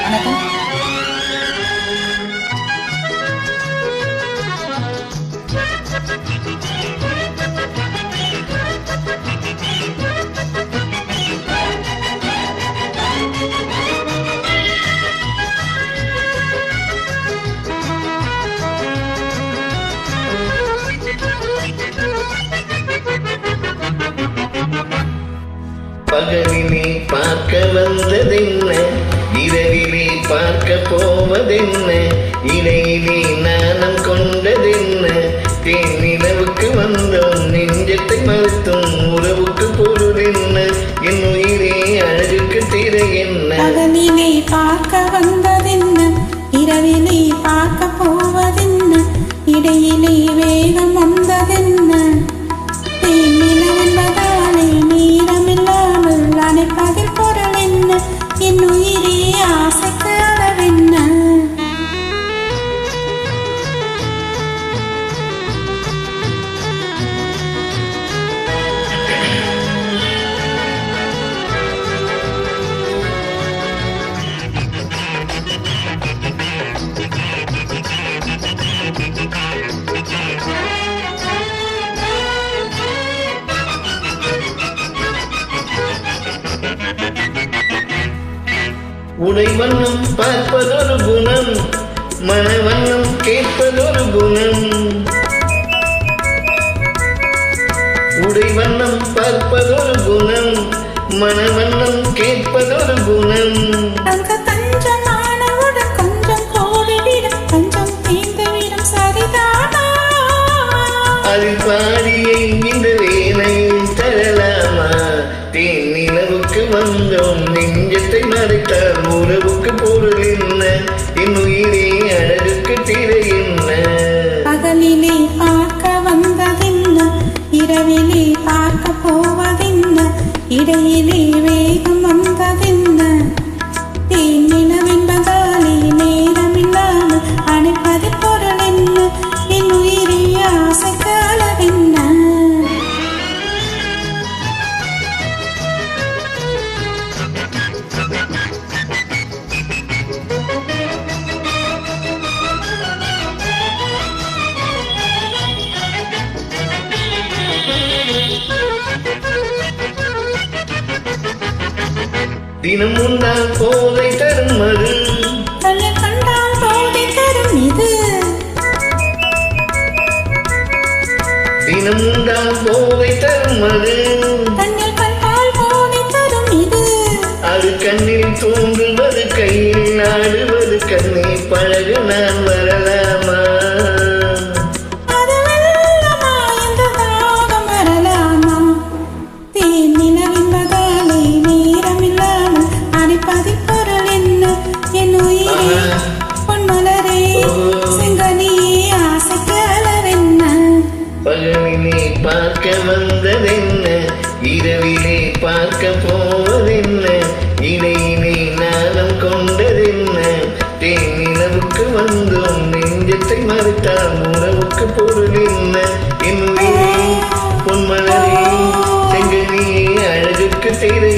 வணக்கம். பகலிலே பார்க்க வந்ததென்ன, இரவிலே பார்க்க போவதென்ன, இடையிலே நாணம் கொண்டதென்ன, தேனிலவுக்கு வந்தோம் நெஞ்சத்தை மறுத்தும் உறவுக்கு பொருள் என்ன, என் உயிரே அழகுக்கு திரை என்ன. பகலிலே பார்க்க வந்ததென்ன, இரவிலே பார்க்க போவதென்ன, இடையிலே வேகம் வந்ததென்ன, தேனிலவென்பதாலே நேரமில்லாமல் அணைப்பதில் பொருள் என்ன, என் உயிரே ஆசைக்கு அளவென்ன. உடை வண்ணம் பார்ப்பதொரு குணம், மனவண்ணம் கேட்பதொரு குணம். உடை வண்ணம் பார்ப்பதொரு குணம், மனவண்ணம் கேட்பதொரு குணம். தங்க தஞ்சமானவுடன் கொஞ்சம் கோடிவிடும், கொஞ்சம் தீர்ந்துவிடும் சரிதானா? அதில் பாடியை இந்த வேலையில் தரலாமா? தேன் நிலவுக்கு வந்தோம் நெஞ்சத்தை மறைத்தால் உறவுக்கு பொருள் என்ன, என் உயிரே அழகுக்கு திரை என்ன. பகலிலே பார்க்க வந்ததென்ன, இரவிலே பார்க்க போவதென்ன, இடையிலே வேகம் வந்ததென்ன, தேனிலவென்பதாலே நேரமில்லாமல் அணைப்பதில் பொருள் என்ன, என் உயிரே ஆசைக்கு அளவென்ன. தினம் உண்டால் போதை தரும் அது, தன்னை கண்டால் போதை தரும் இது, தினம் உண்டால் போதை தரும் அது, தன்னில் கண்டால் போதை தரும் இது, அது கண்ணில் தோன்றுவது கையில் ஆடுவது கண்ணை பழக நான் வரலாமா? அதுவல்லமா இந்த தாகம் வரலாமா? தேனிலவென்பதாலே நேரமில்லாமல் அணைப்பதில் பொருள் என்ன, என் உயிரே பொன்மலரே செங்கனியே ஆசைக்கு அளவென்ன. பகலிலே பார்க்க வந்ததென்ன, இரவிலே பார்க்க போவதென்ன, இடையிலே நாணம் கொண்டதென்ன, தேனிலவுக்கு வந்தோம் நெஞ்சத்தை மறுத்தால் உறவுக்கு பொருள் என்ன, என் உயிரே பொன்மலரே செங்கனியே அழகுக்கு திரை